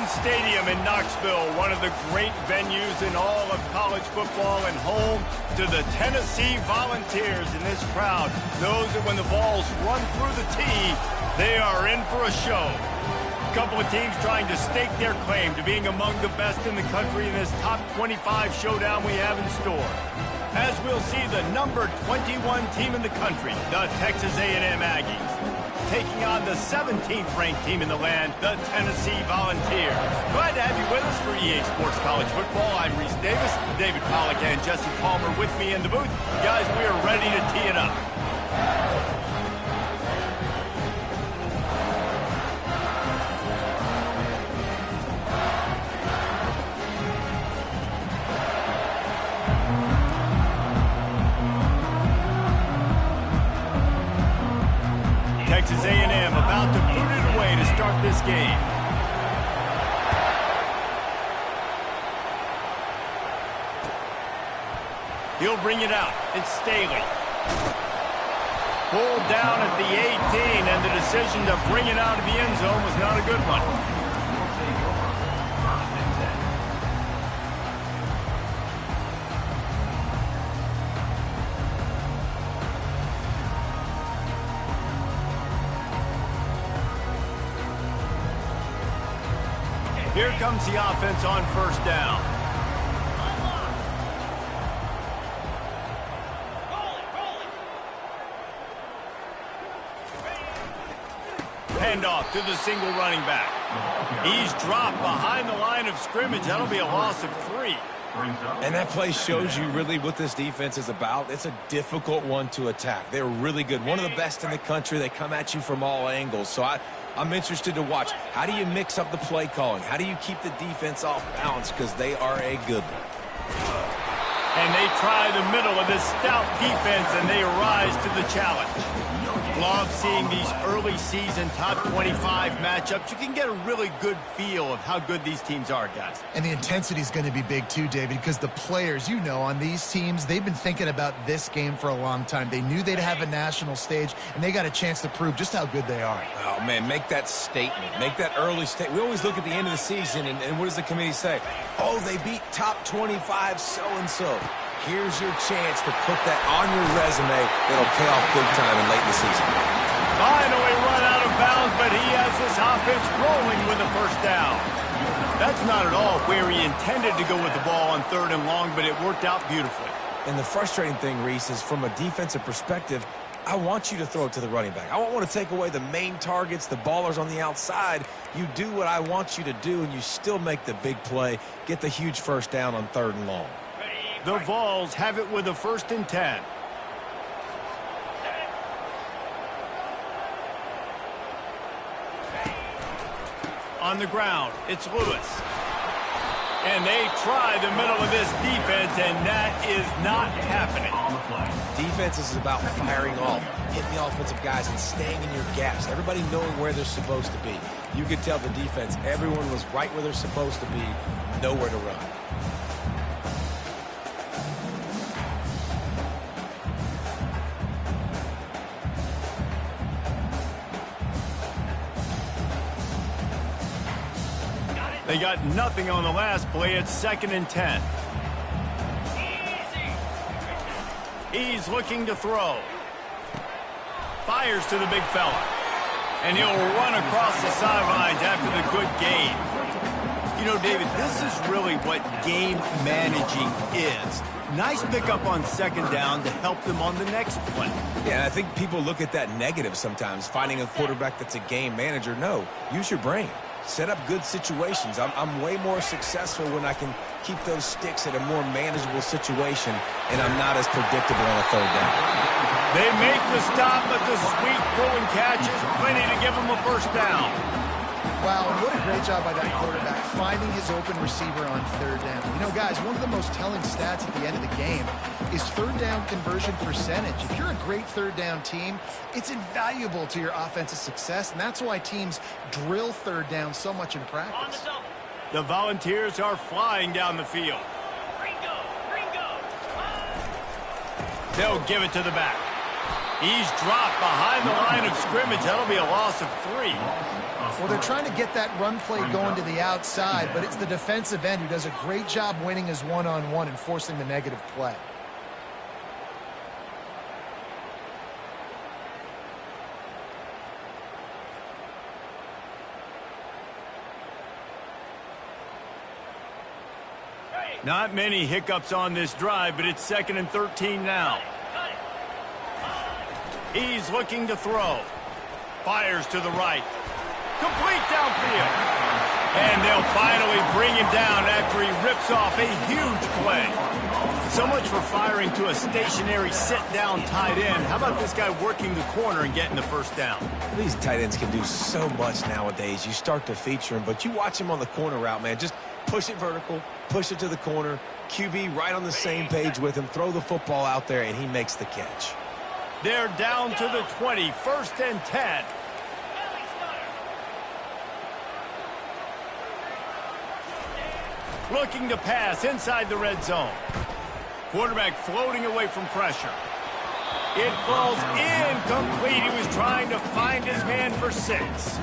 Stadium in Knoxville, one of the great venues in all of college football and home to the Tennessee Volunteers. And this crowd knows that when the balls run through the tee, they are in for a show. A couple of teams trying to stake their claim to being among the best in the country in this top 25 showdown we have in store. As we'll see the number 21 team in the country, the Texas A&M Aggies, taking on the 17th ranked team in the land, the Tennessee Volunteers. Glad to have you with us for EA Sports College Football. I'm Reese Davis, David Pollack and Jesse Palmer with me in the booth. Guys, we are ready to tee it up. Texas A&M about to boot it away to start this game. He'll bring it out. It's Staley. Pulled down at the 18, and the decision to bring it out of the end zone was not a good one. Here comes the offense on first down. Handoff to the single running back. He's dropped behind the line of scrimmage. That'll be a loss of 3. And that play shows you really what this defense is about. It's a difficult one to attack. They're really good. One of the best in the country. They come at you from all angles. So I'm interested to watch. How do you mix up the play calling? How do you keep the defense off balance? Because they are a good one. And they try the middle of this stout defense, and they rise to the challenge. Love seeing these early season top 25 matchups. You can get a really good feel of how good these teams are, guys. And the intensity is going to be big too, David, because the players, you know, on these teams, they've been thinking about this game for a long time. They knew they'd have a national stage, and they got a chance to prove just how good they are. Oh, man, make that statement. Make that early statement. We always look at the end of the season, and what does the committee say? Oh, they beat top 25 so-and-so. Here's your chance to put that on your resume. It'll pay off big time in late in the season. Finally run out of bounds, but he has this offense rolling with a first down. That's not at all where he intended to go with the ball on 3rd and long, but it worked out beautifully. And the frustrating thing, Reese, is from a defensive perspective, I want you to throw it to the running back. I don't want to take away the main targets, the ballers on the outside. You do what I want you to do, and you still make the big play, get the huge first down on 3rd and long. The Vols have it with a 1st and 10. On the ground, it's Lewis. And they try the middle of this defense, and that is not happening. Defense is about firing off, hitting the offensive guys, and staying in your gaps. Everybody knowing where they're supposed to be. You could tell the defense, everyone was right where they're supposed to be, nowhere to run. They got nothing on the last play. It's 2nd and 10. He's looking to throw. Fires to the big fella. And he'll run across the sidelines after the good gain. You know, David, this is really what game managing is. Nice pickup on 2nd down to help them on the next play. Yeah, I think people look at that negative sometimes, finding a quarterback that's a game manager. No, use your brain. Set up good situations. I'm way more successful when I can keep those sticks at a more manageable situation, and I'm not as predictable on a 3rd down. They make the stop, but the sweet throw and catch is plenty to give them a first down. Wow, and what a great job by that quarterback, finding his open receiver on 3rd down. You know, guys, one of the most telling stats at the end of the game is 3rd down conversion percentage. If you're a great 3rd down team, it's invaluable to your offensive success, and that's why teams drill 3rd down so much in practice. The Volunteers are flying down the field. They'll give it to the back. He's dropped behind the line of scrimmage. That'll be a loss of 3. Well, they're trying to get that run play going to the outside, but it's the defensive end who does a great job winning his one-on-one and forcing the negative play. Not many hiccups on this drive, but it's 2nd and 13 now. He's looking to throw. Fires to the right. Complete downfield. And they'll finally bring him down after he rips off a huge play. So much for firing to a stationary sit-down tight end. How about this guy working the corner and getting the first down? These tight ends can do so much nowadays. You start to feature him, but you watch him on the corner route, man. Just push it vertical, push it to the corner. QB right on the same page with him. Throw the football out there, and he makes the catch. They're down to the 20, 1st and 10. Looking to pass inside the red zone. Quarterback floating away from pressure. It falls incomplete. He was trying to find his man for 6.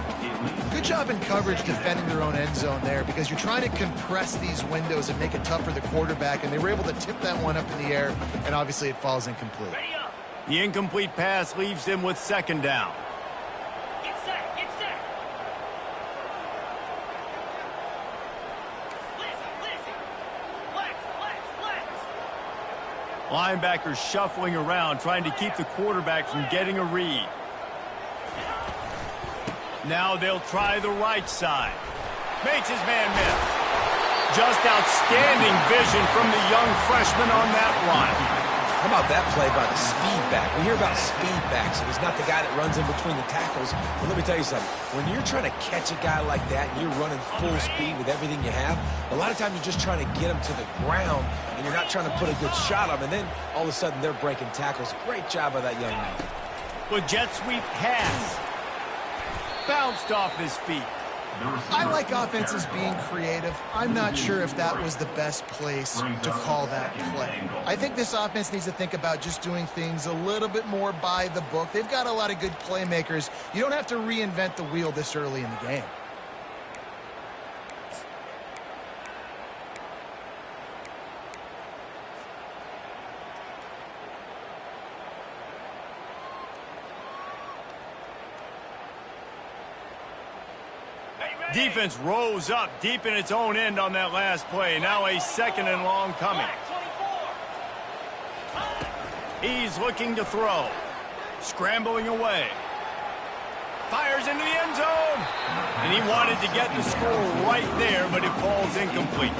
Good job in coverage defending their own end zone there, because you're trying to compress these windows and make it tough for the quarterback, and they were able to tip that one up in the air, and obviously it falls incomplete. The incomplete pass leaves him with 2nd down. Get set, get set. Listen. Flex. Linebackers shuffling around, trying to keep the quarterback from getting a read. Now they'll try the right side. Makes his man miss. Just outstanding vision from the young freshman on that run. How about that play by the speed back? We hear about speed backs, and he's not the guy that runs in between the tackles. But let me tell you something. When you're trying to catch a guy like that and you're running full speed with everything you have, a lot of times you're just trying to get him to the ground, and you're not trying to put a good shot on him. And then all of a sudden they're breaking tackles. Great job by that young man. With jet sweep pass. Bounced off his feet. I like offenses being creative. I'm not sure if that was the best place to call that play. I think this offense needs to think about just doing things a little bit more by the book. They've got a lot of good playmakers. You don't have to reinvent the wheel this early in the game. Defense rose up deep in its own end on that last play. Now a 2nd and long coming. He's looking to throw. Scrambling away. Fires into the end zone. And he wanted to get the score right there, but it falls incomplete.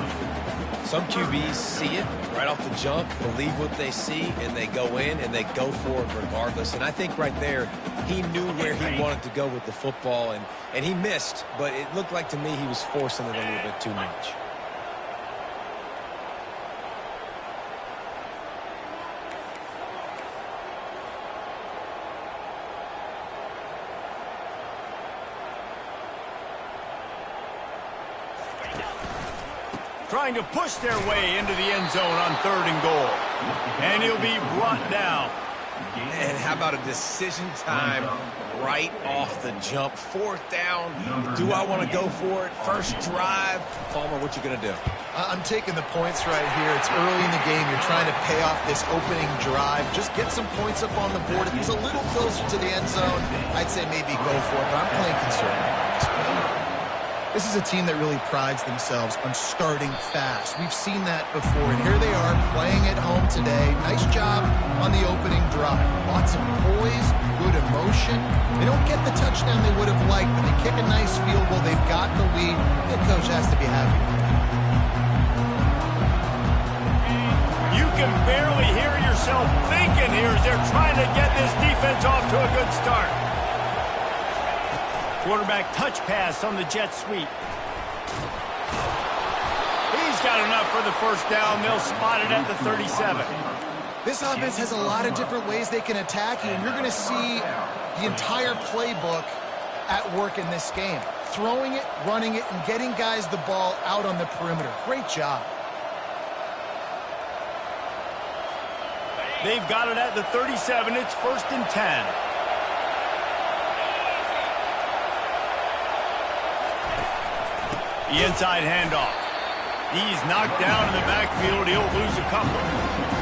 Some QBs see it right off the jump, believe what they see, and they go in and they go for it regardless. And I think right there, he knew where he wanted to go with the football, and he missed, but it looked like to me he was forcing it a little bit too much. Trying to push their way into the end zone on 3rd and goal. And he'll be brought down. And how about a decision time right off the jump? 4th down. Do I want to go for it? First drive. Palmer, what you going to do? I'm taking the points right here. It's early in the game. You're trying to pay off this opening drive. Just get some points up on the board. If it's a little closer to the end zone, I'd say maybe go for it, but I'm playing conservative. This is a team that really prides themselves on starting fast. We've seen that before, and here they are playing at home today. Nice job on the opening drive. Lots of poise, good emotion. They don't get the touchdown they would have liked, but they kick a nice field goal. They've got the lead. Head coach has to be happy. You can barely hear yourself thinking here as they're trying to get this defense off to a good start. Quarterback touch pass on the jet sweep. He's got enough for the first down. They'll spot it at the 37. This offense has a lot of different ways they can attack you, and you're going to see the entire playbook at work in this game. Throwing it, running it, and getting guys the ball out on the perimeter. Great job. They've got it at the 37. It's 1st and 10. The inside handoff. He's knocked down in the backfield. He'll lose a couple.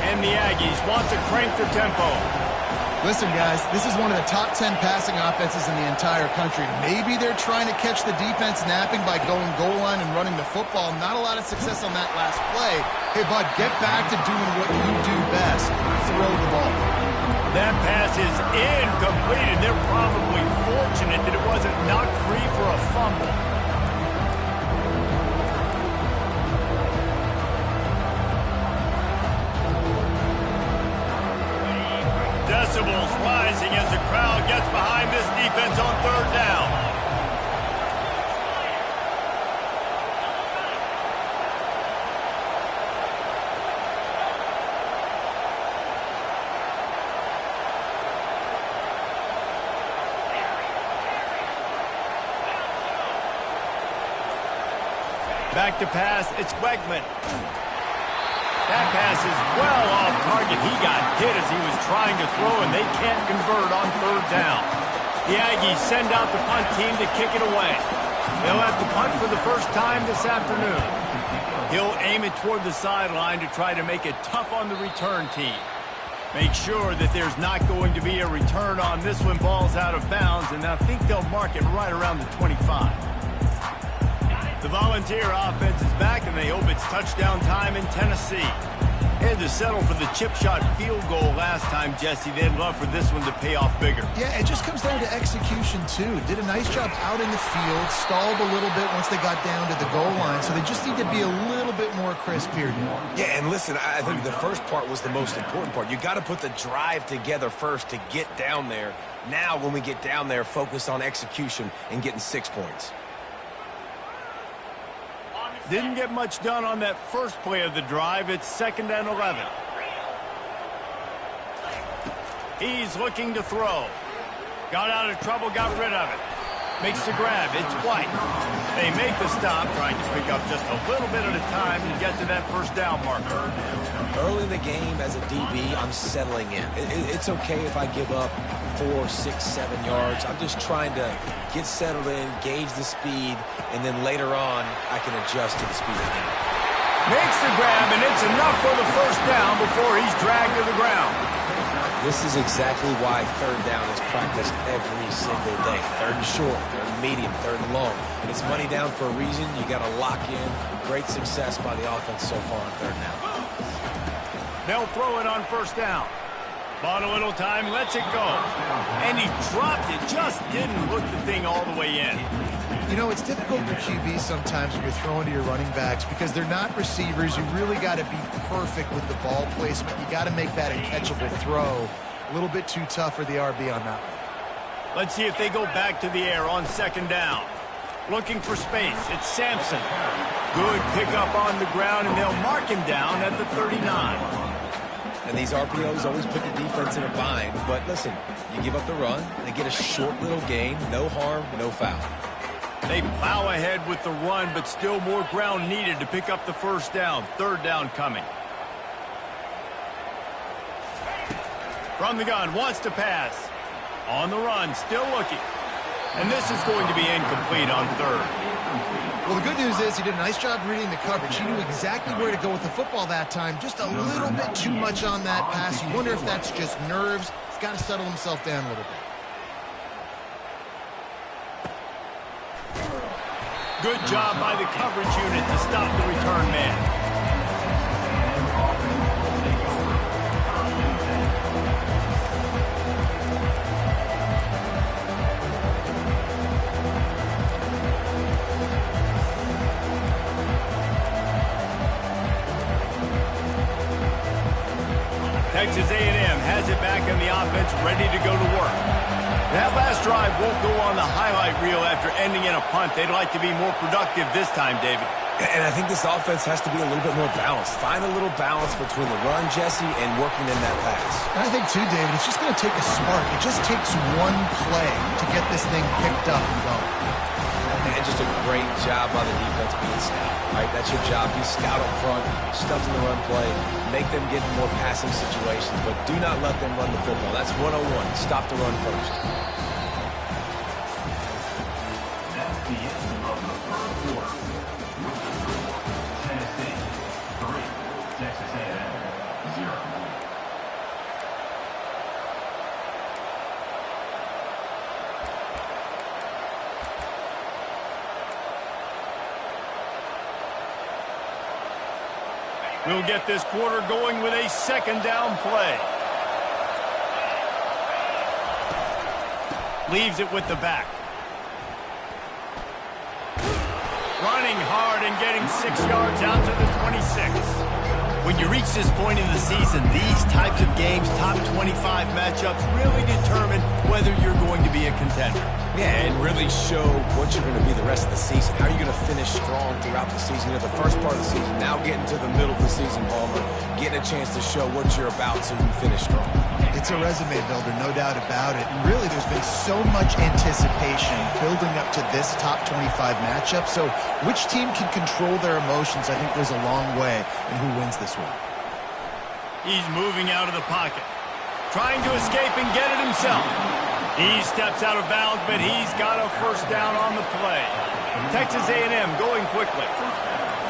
And the Aggies want to crank their tempo. Listen, guys, this is one of the top 10 passing offenses in the entire country. Maybe they're trying to catch the defense napping by going goal line and running the football. Not a lot of success on that last play. Hey, bud, get back to doing what you do best. Throw the ball. That pass is incomplete, and they're probably fortunate that it wasn't knocked free for a fumble. Decibels rising as the crowd gets behind this defense on third down. Back to pass, it's Wegman. That pass is well off target. He got hit as he was trying to throw, and they can't convert on third down. The Aggies send out the punt team to kick it away. They'll have to punt for the first time this afternoon. He'll aim it toward the sideline to try to make it tough on the return team. Make sure that there's not going to be a return on this when ball's out of bounds, and I think they'll mark it right around the 25. The Volunteer offense is back, and they hope it's touchdown time in Tennessee. They had to settle for the chip shot field goal last time, Jesse. They'd love for this one to pay off bigger. Yeah, it just comes down to execution, too. Did a nice job out in the field, stalled a little bit once they got down to the goal line, so they just need to be a little bit more crisp here. Yeah, and listen, I think the first part was the most important part. You got to put the drive together first to get down there. Now, when we get down there, focus on execution and getting 6 points. Didn't get much done on that first play of the drive. It's 2nd and 11. He's looking to throw. Got out of trouble, got rid of it. Makes the grab. It's White. They make the stop, trying to pick up just a little bit at a time to get to that first down marker. Early in the game, as a DB, I'm settling in. It's okay if I give up 4, 6, 7 yards. I'm just trying to get settled in, gauge the speed, and then later on, I can adjust to the speed of the game. Makes the grab, and it's enough for the first down before he's dragged to the ground. This is exactly why third down is practiced every single day. Third and short, third and medium, third and long. It's money down for a reason. You got to lock in. Great success by the offense so far on third down. They'll throw it on first down. Bought a little time, lets it go. And he dropped it, just didn't hook the thing all the way in. You know, it's difficult for QBs sometimes when you're throwing to your running backs because they're not receivers. You really got to be perfect with the ball placement. You got to make that a catchable throw. A little bit too tough for the RB on that one. Let's see if they go back to the air on 2nd down. Looking for space. It's Sampson. Good pickup on the ground, and they'll mark him down at the 39. And these RPOs always put the defense in a bind. But listen, you give up the run, they get a short little gain, no harm, no foul. They plow ahead with the run, but still more ground needed to pick up the first down. Third down coming. From the gun, wants to pass. On the run, still looking. And this is going to be incomplete on third. Well, the good news is he did a nice job reading the coverage. He knew exactly where to go with the football that time. Just a little bit too much on that pass. You wonder if that's just nerves. He's got to settle himself down a little bit. Good job by the coverage unit to stop the return man. Texas A&M has it back on the offense, ready to go to work. That last drive won't go on the highlight reel after ending in a punt. They'd like to be more productive this time, David. And I think this offense has to be a little bit more balanced. Find a little balance between the run, Jesse, and working in that pass. I think, too, David, it's just going to take a spark. It just takes one play to get this thing picked up and going. And just a great job by the defense being scout, right? That's your job. Be scout up front, stuff in the run play, make them get in more passing situations, but do not let them run the football. That's 101. Stop the run first. That's the end of the first quarter. We'll get this quarter going with a second down play. Leaves it with the back. Running hard and getting 6 yards out to the 26. When you reach this point in the season, these types of games, top 25 matchups, really determine whether you're going to be a contender. Yeah, and really show what you're going to be the rest of the season. How are you going to finish strong throughout the season? You know, the first part of the season, now getting to the middle of the season, Palmer, getting a chance to show what you're about so you can finish strong. It's a resume builder, no doubt about it. And really, there's been so much anticipation building up to this top 25 matchup. So which team can control their emotions, I think, goes a long way in who wins this one. He's moving out of the pocket, trying to escape and get it himself. He steps out of bounds, but he's got a first down on the play. Texas A&M going quickly.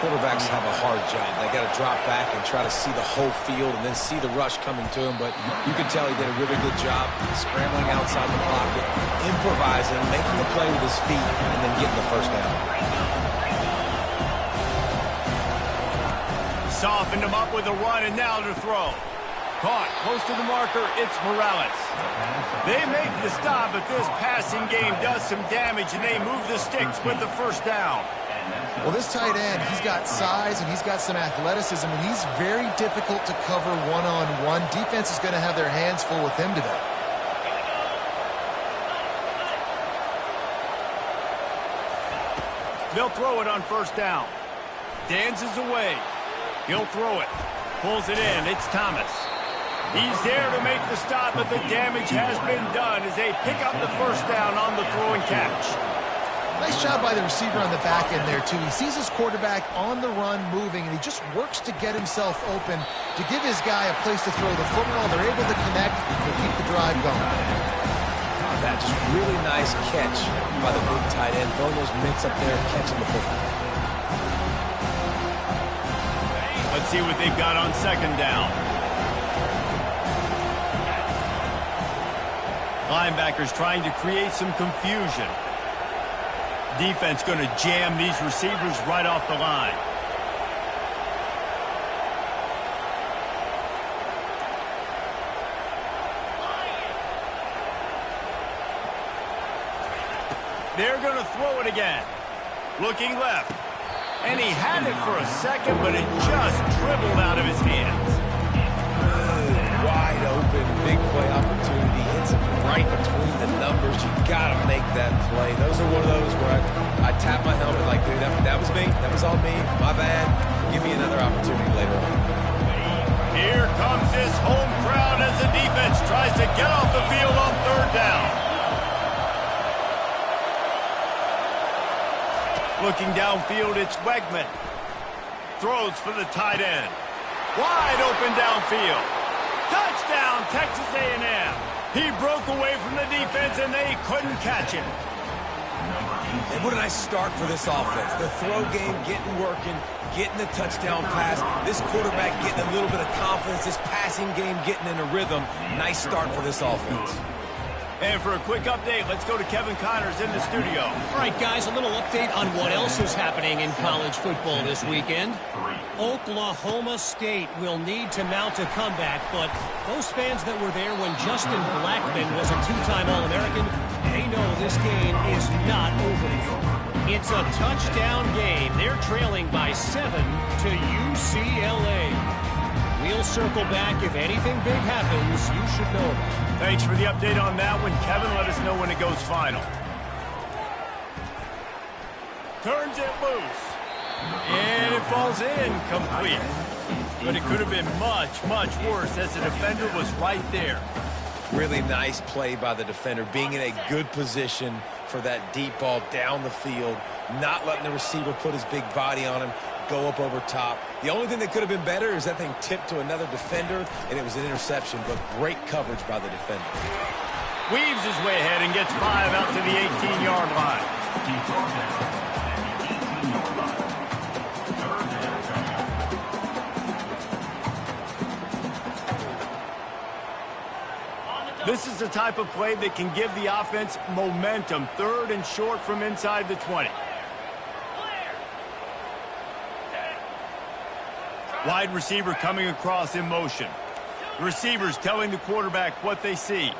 Quarterbacks have a hard job. They got to drop back and try to see the whole field and then see the rush coming to him. But you can tell he did a really good job scrambling outside the pocket, improvising, making the play with his feet, and then getting the first down. Softened him up with a run, and now to throw. Caught close to the marker, it's Morales. They make the stop, but this passing game does some damage, and they move the sticks with the first down. Well, this tight end, he's got size and he's got some athleticism, and he's very difficult to cover one-on-one. Defense is going to have their hands full with him today. They'll throw it on first down. Dances away. He'll throw it. Pulls it in. It's Thomas. He's there to make the stop, but the damage has been done as they pick up the first down on the throw and catch. Nice job by the receiver on the back end there, too. He sees his quarterback on the run moving, and he just works to get himself open to give his guy a place to throw the football. They're able to connect and keep the drive going. That just really nice catch by the big tight end. Throwing those mitts up there, catching the football. Let's see what they've got on second down. Linebackers trying to create some confusion. Defense going to jam these receivers right off the line. They're going to throw it again. Looking left. And he had it for a second, but it just dribbled out of his hands. Wide open, big play opportunity. Hits him right between the numbers. You got to make that play. Those are one of those where I tap my helmet like, dude, that was me. That was all me. My bad. Give me another opportunity later on. Here comes this home crowd as the defense tries to get off the field on third down. Looking downfield, it's Wegman. Throws for the tight end. Wide open downfield. Touchdown, Texas A&M. He broke away from the defense, and they couldn't catch him. And what a nice start for this offense. The throw game getting working, getting the touchdown pass. This quarterback getting a little bit of confidence. This passing game getting in a rhythm. Nice start for this offense. And for a quick update, let's go to Kevin Connors in the studio. All right, guys, a little update on what else is happening in college football this weekend. Oklahoma State will need to mount a comeback, but those fans that were there when Justin Blackmon was a two-time All-American, they know this game is not over yet. It's a touchdown game. They're trailing by 7 to UCLA. We'll circle back. If anything big happens, you should know about it. Thanks for the update on that one, Kevin. Let us know when it goes final. Turns it loose. And it falls incomplete. But it could have been much, much worse as the defender was right there. Really nice play by the defender, being in a good position for that deep ball down the field, not letting the receiver put his big body on him, go up over top. The only thing that could have been better is that thing tipped to another defender, and it was an interception, but great coverage by the defender. Weaves his way ahead and gets 5 out to the 18-yard line. This is the type of play that can give the offense momentum. Third and short from inside the 20. Wide receiver coming across in motion. The receiver's telling the quarterback what they see.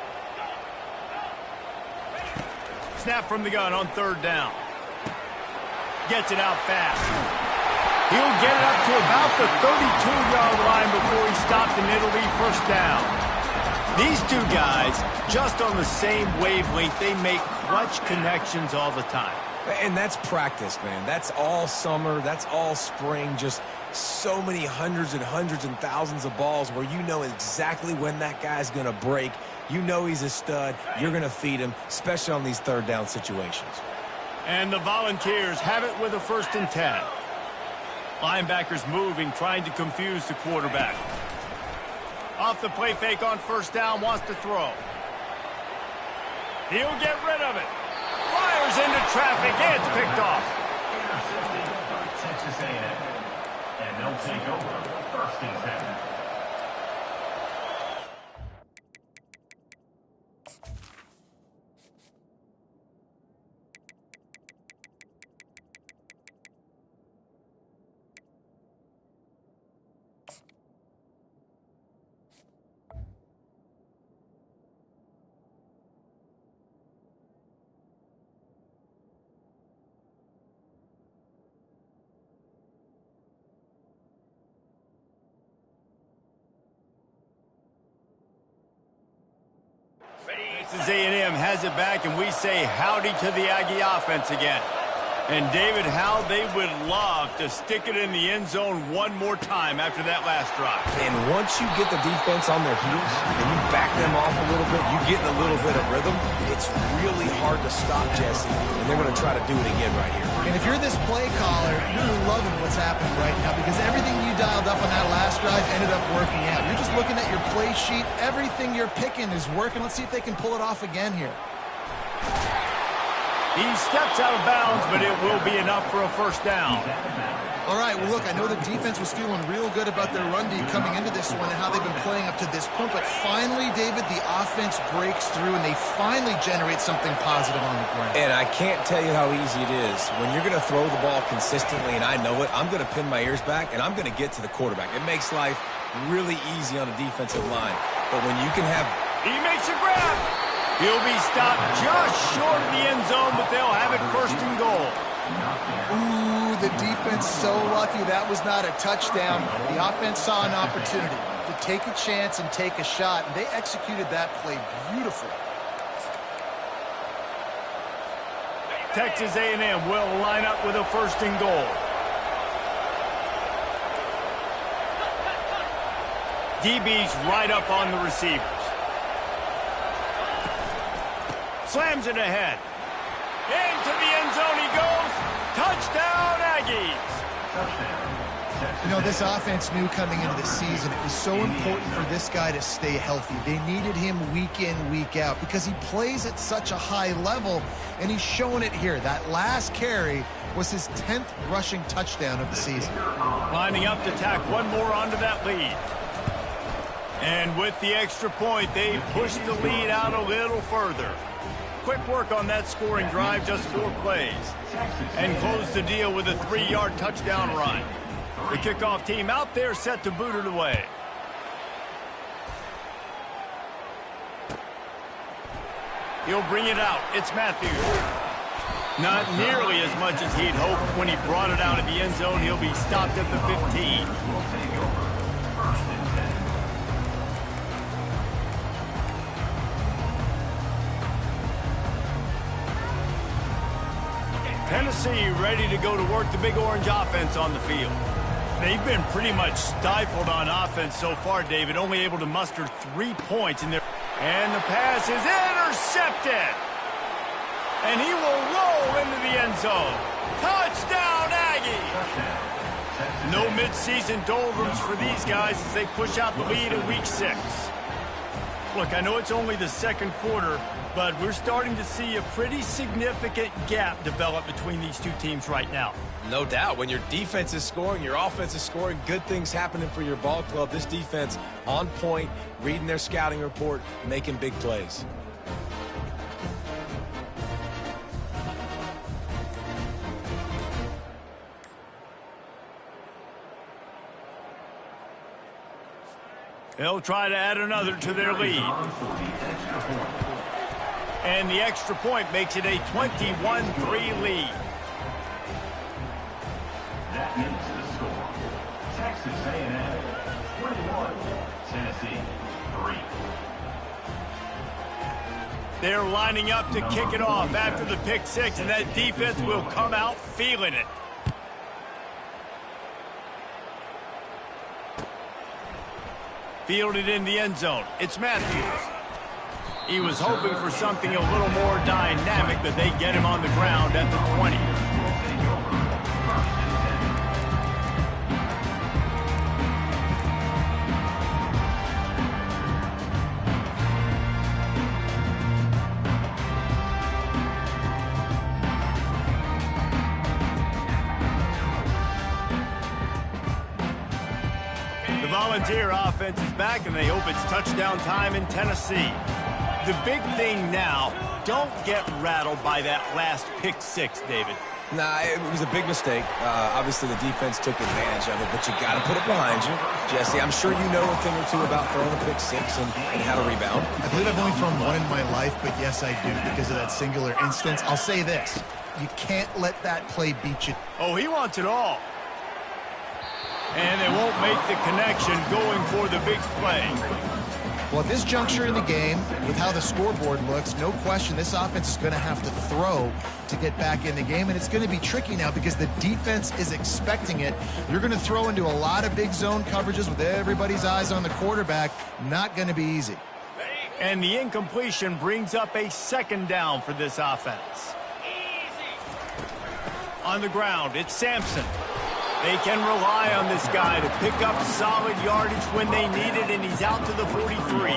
Snap from the gun on third down. Gets it out fast. He'll get it up to about the 32-yard line before he stopped, and it'll be first down. These two guys, just on the same wavelength, they make clutch connections all the time. And that's practice, man. That's all summer. That's all spring. Just so many hundreds and thousands of balls where you know exactly when that guy's going to break. You know he's a stud. You're going to feed him, especially on these third down situations. And the Volunteers have it with a 1st and 10. Linebackers moving, trying to confuse the quarterback. Off the play fake on first down, wants to throw. He'll get rid of it. Fires into traffic, and it's picked off. Intercepted by Texas A&M. And they'll take over 1st and 10. Texas A&M has it back, and we say howdy to the Aggie offense again. And, David, how they would love to stick it in the end zone one more time after that last drive. And once you get the defense on their heels and you back them off a little bit, you get in a little bit of rhythm, it's really hard to stop, Jesse, and they're going to try to do it again right here. And if you're this play caller, you're loving what's happening right now because everything you dialed up on that last drive ended up working out. You're just looking at your play sheet. Everything you're picking is working. Let's see if they can pull it off again here. He steps out of bounds, but it will be enough for a first down. All right, well, look, I know the defense was feeling real good about their run D coming into this one and how they've been playing up to this point, but finally, David, the offense breaks through and they finally generate something positive on the ground. And I can't tell you how easy it is. When you're going to throw the ball consistently, and I know it, I'm going to pin my ears back, and I'm going to get to the quarterback. It makes life really easy on the defensive line. But when you can have... He makes a grab. He'll be stopped just short of the end zone, but they'll have it 1st and goal. Ooh, the defense so lucky that was not a touchdown. The offense saw an opportunity to take a chance and take a shot, and they executed that play beautifully. Texas A&M will line up with a 1st and goal. DB's right up on the receivers. Slams it ahead. Into the end zone he goes. Touchdown, Aggies. You know, this offense knew coming into the season it was so important for this guy to stay healthy. They needed him week in, week out because he plays at such a high level, and he's showing it here. That last carry was his 10th rushing touchdown of the season. Lining up to tack one more onto that lead. And with the extra point, they push the lead out a little further. Quick work on that scoring drive, just 4 plays. And close the deal with a 3-yard touchdown run. The kickoff team out there set to boot it away. He'll bring it out. It's Matthews. Not nearly as much as he'd hoped when he brought it out of the end zone. He'll be stopped at the 15. Tennessee ready to go to work the Big Orange offense on the field. They've been pretty much stifled on offense so far, David, only able to muster 3 points in their... And the pass is intercepted. And he will roll into the end zone. Touchdown, Aggies! No midseason doldrums for these guys as they push out the lead in Week 6. Look, I know it's only the 2nd quarter, but we're starting to see a pretty significant gap develop between these two teams right now. No doubt. When your defense is scoring, your offense is scoring, good things happening for your ball club. This defense on point, reading their scouting report, making big plays. They'll try to add another to their lead. And the extra point makes it a 21-3 lead. That makes the score. Texas A&M 21, Tennessee 3. They're lining up to kick it off after the pick six, and that defense will come out feeling it. Fielded in the end zone. It's Matthews. He was hoping for something a little more dynamic, but they get him on the ground at the 20. The Volunteer offense is back, and they hope it's touchdown time in Tennessee. The big thing now, don't get rattled by that last pick six, David. Nah, it was a big mistake. Obviously, the defense took advantage of it, but you got to put it behind you. Jesse, I'm sure you know a thing or two about throwing a pick six and how to rebound. I believe I've only thrown one in my life, but yes, I do because of that singular instance. I'll say this. You can't let that play beat you. Oh, he wants it all. And they won't make the connection going for the big play. Well, at this juncture in the game, with how the scoreboard looks, no question this offense is going to have to throw to get back in the game, and it's going to be tricky now because the defense is expecting it. You're going to throw into a lot of big zone coverages with everybody's eyes on the quarterback. Not going to be easy. And the incompletion brings up a second down for this offense. On the ground, it's Sampson. They can rely on this guy to pick up solid yardage when they need it, and he's out to the 43.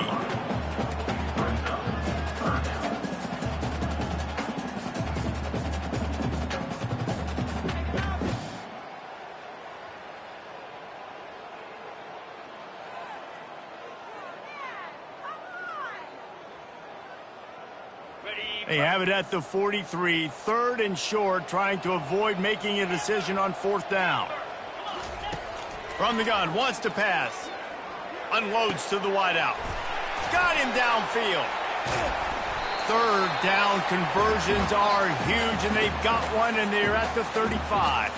They have it at the 43, third and short, trying to avoid making a decision on fourth down. From the gun, wants to pass. Unloads to the wideout. Got him downfield. Third down conversions are huge, and they've got one, and they're at the 35.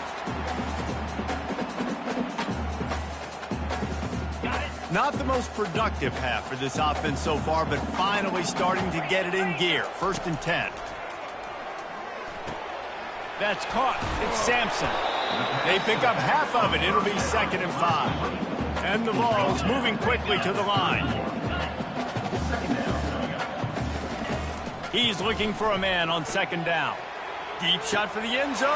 Not the most productive half for this offense so far, but finally starting to get it in gear. First and 10. That's caught. It's Sampson. They pick up half of it. It'll be second and 5. And the ball's moving quickly to the line. He's looking for a man on second down. Deep shot for the end zone.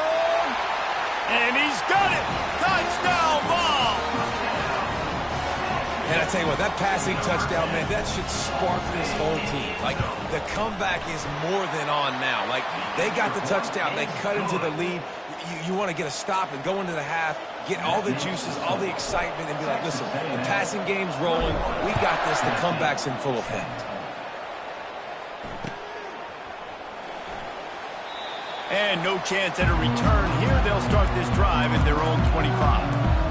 And he's got it. Touchdown ball. And I tell you what, that passing touchdown, man, that should spark this whole team. Like, the comeback is more than on now. Like, they got the touchdown. They cut into the lead. You want to get a stop and go into the half, get all the juices, all the excitement, and be like, listen, the passing game's rolling. We got this. The comeback's in full effect. And no chance at a return here. They'll start this drive at their own 25.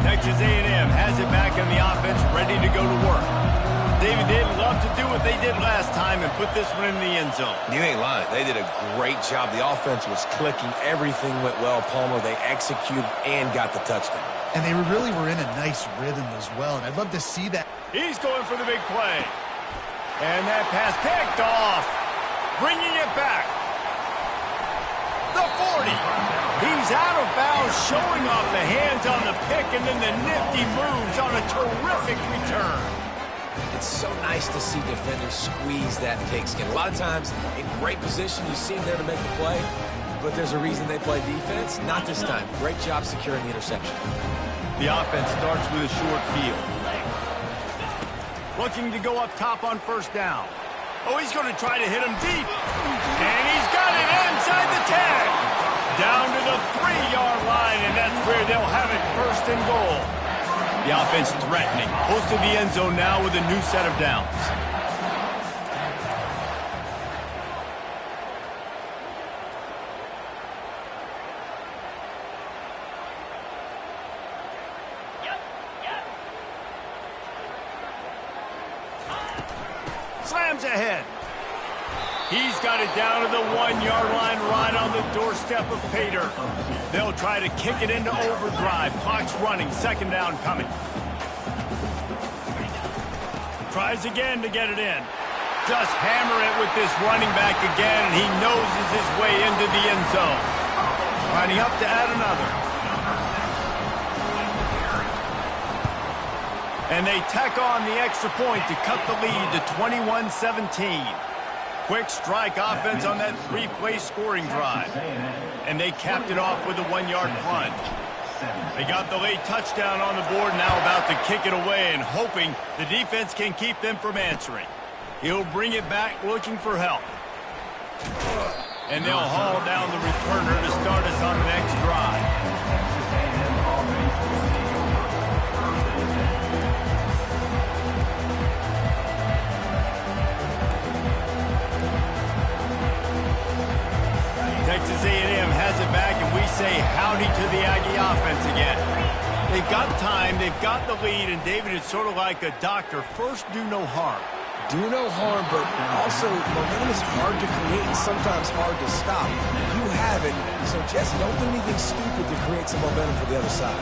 Texas A&M has it back in the offense, ready to go to work. David, they'd love to do what they did last time and put this one in the end zone. You ain't lying. They did a great job. The offense was clicking. Everything went well, Palmer. They executed and got the touchdown. And they really were in a nice rhythm as well, and I'd love to see that. He's going for the big play. And that pass picked off, bringing it back. The 40. He's out of bounds, showing off the hands on the pick, and then the nifty moves on a terrific return. It's so nice to see defenders squeeze that pigskin. A lot of times, in great position, you see them there to make the play, but there's a reason they play defense. Not this time. Great job securing the interception. The offense starts with a short field. Looking to go up top on first down. Oh, he's going to try to hit him deep. And he's got it inside the 10. Down to the 3-yard line, and that's where they'll have it, first and goal. The offense threatening. Close to the end zone now with a new set of downs. Slams ahead. He's got it down to the 1-yard line right on the doorstep of pay dirt. They'll try to kick it into overdrive. Clock's running. Second down coming. Tries again to get it in. Just hammer it with this running back again, and he noses his way into the end zone. Lining up to add another. And they tack on the extra point to cut the lead to 21-17. Quick strike offense on that 3-play scoring drive. And they capped it off with a 1-yard plunge. They got the late touchdown on the board, now about to kick it away and hoping the defense can keep them from answering. He'll bring it back looking for help. And they'll haul down the returner to start us on the next drive. Texas A&M has it back, and we say howdy to the Aggie offense again. They've got time, they've got the lead, and David is sort of like a doctor. First, do no harm. Do no harm, but also momentum is hard to create and sometimes hard to stop. You have it, so Jesse, don't do anything stupid to create some momentum for the other side.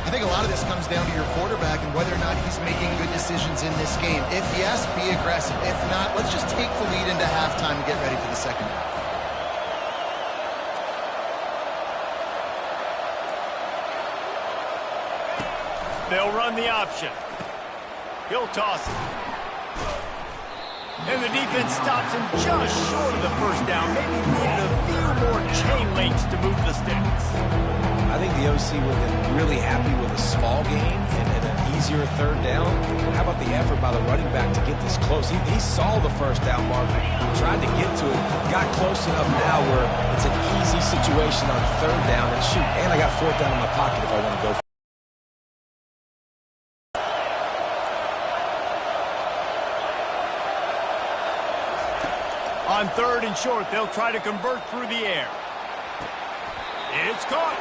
I think a lot of this comes down to your quarterback and whether or not he's making good decisions in this game. If yes, be aggressive. If not, let's just take the lead into halftime and get ready for the second half. They'll run the option. He'll toss it. And the defense stops him just short of the first down. Maybe needed a few more chain links to move the sticks. I think the OC would have been really happy with a small gain and an easier third down. But how about the effort by the running back to get this close? He saw the first down mark, tried to get to it, got close enough now where it's an easy situation on third down. And shoot, and I got fourth down in my pocket if I want to go for it. On third and short, they'll try to convert through the air. It's caught.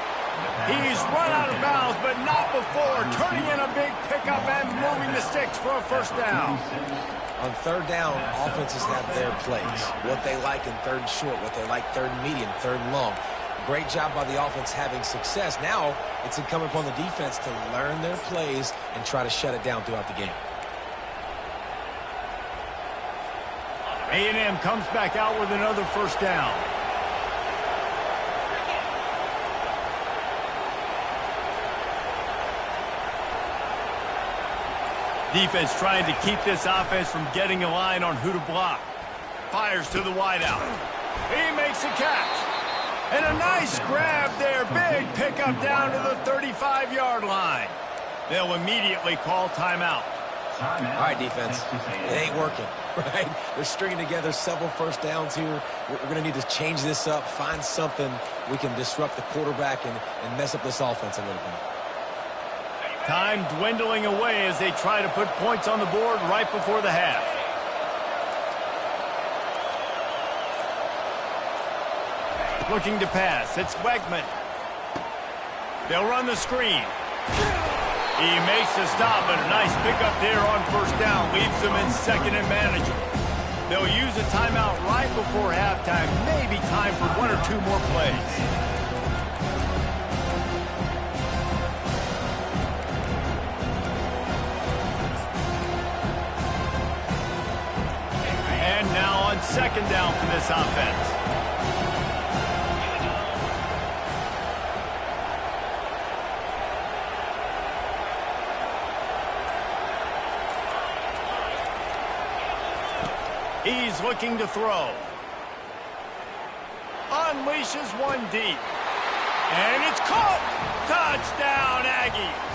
He's run out of bounds, but not before turning in a big pickup and moving the sticks for a first down. On third down, offenses have their plays. What they like in third and short, what they like third and medium, third and long. Great job by the offense having success. Now it's incumbent upon the defense to learn their plays and try to shut it down throughout the game. A&M comes back out with another first down. Defense trying to keep this offense from getting a line on who to block. Fires to the wideout. He makes a catch. And a nice grab there. Big pickup down to the 35-yard line. They'll immediately call timeout. All right, defense. It ain't working, right? They're stringing together several first downs here. We're going to need to change this up, find something we can disrupt the quarterback and mess up this offense a little bit. Time dwindling away as they try to put points on the board right before the half. Looking to pass. It's Wegman. They'll run the screen. He makes the stop, but a nice pickup there on first down. Leaves them in second and manageable. They'll use a timeout right before halftime. Maybe time for one or two more plays. And now on second down for this offense. He's looking to throw. Unleashes one deep. And it's caught. Touchdown, Aggies.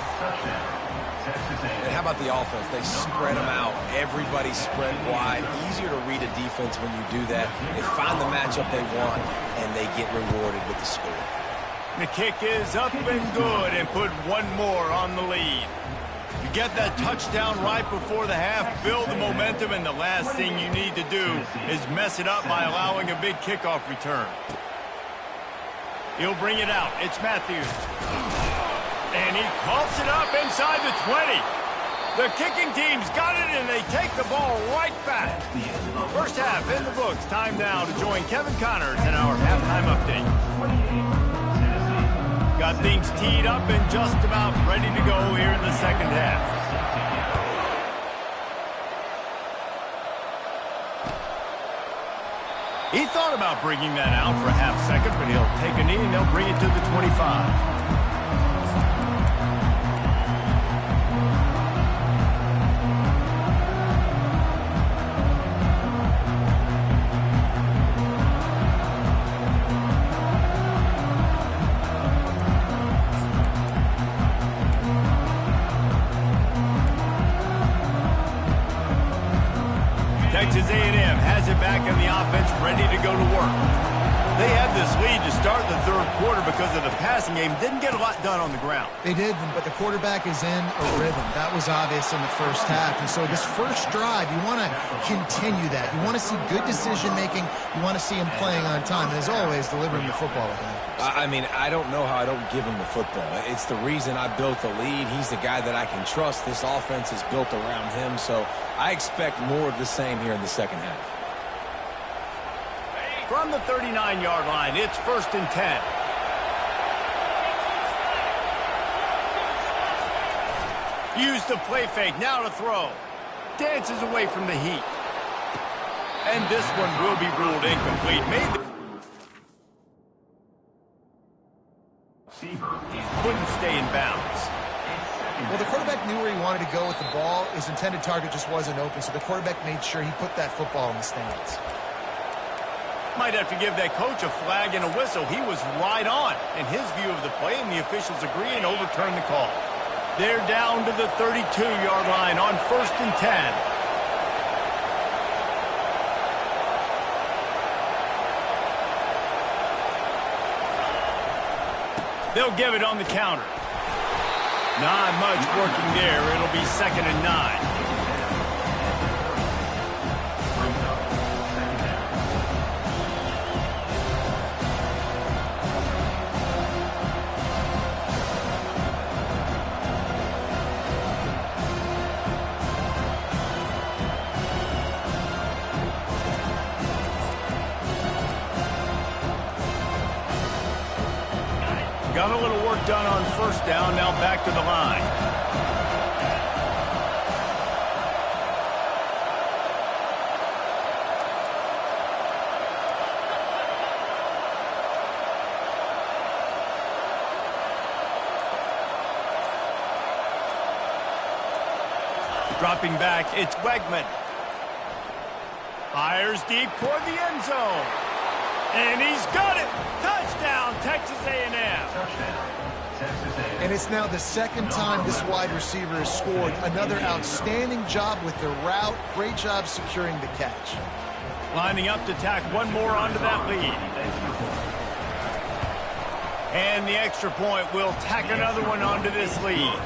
And how about the offense? They spread them out. Everybody spread wide. Easier to read a defense when you do that. They find the matchup they want, and they get rewarded with the score. The kick is up and good and put one more on the lead. You get that touchdown right before the half, build the momentum, and the last thing you need to do is mess it up by allowing a big kickoff return. He'll bring it out. It's Matthews. And he coughs it up inside the 20. The kicking team's got it, and they take the ball right back. First half in the books. Time now to join Kevin Connors in our halftime update. Got things teed up and just about ready to go here in the second half. He thought about bringing that out for a half second, but he'll take a knee and they'll bring it to the 25. Texas A&M has it back in the offense, ready to go to work. They had this lead to start the third quarter because of the passing game. Didn't get a lot done on the ground. They did, but the quarterback is in a rhythm. That was obvious in the first half. And so this first drive, you want to continue that. You want to see good decision-making. You want to see him playing on time. And as always, delivering the football. I mean, I don't know how I don't give him the football. It's the reason I built the lead. He's the guy that I can trust. This offense is built around him, so I expect more of the same here in the second half. From the 39-yard line, it's 1st and 10. Use the play fake, now to throw. Dances away from the heat. And this one will be ruled incomplete. Couldn't stay in bounds. Well, the quarterback knew where he wanted to go with the ball. His intended target just wasn't open, so the quarterback made sure he put that football in the stands. Might have to give that coach a flag and a whistle. He was right on in his view of the play, and the officials agree and overturn the call. They're down to the 32-yard line on 1st and 10. They'll give it on the counter. Not much working there. It'll be 2nd and 9. Got a little work done on 1st down, now back to the line. Dropping back, it's Wegman. Fires deep toward the end zone. And he's got it! Touchdown, Texas A&M! And it's now the second time this wide receiver has scored. Another outstanding job with the route. Great job securing the catch. Lining up to tack one more onto that lead. And the extra point will tack another one onto this lead.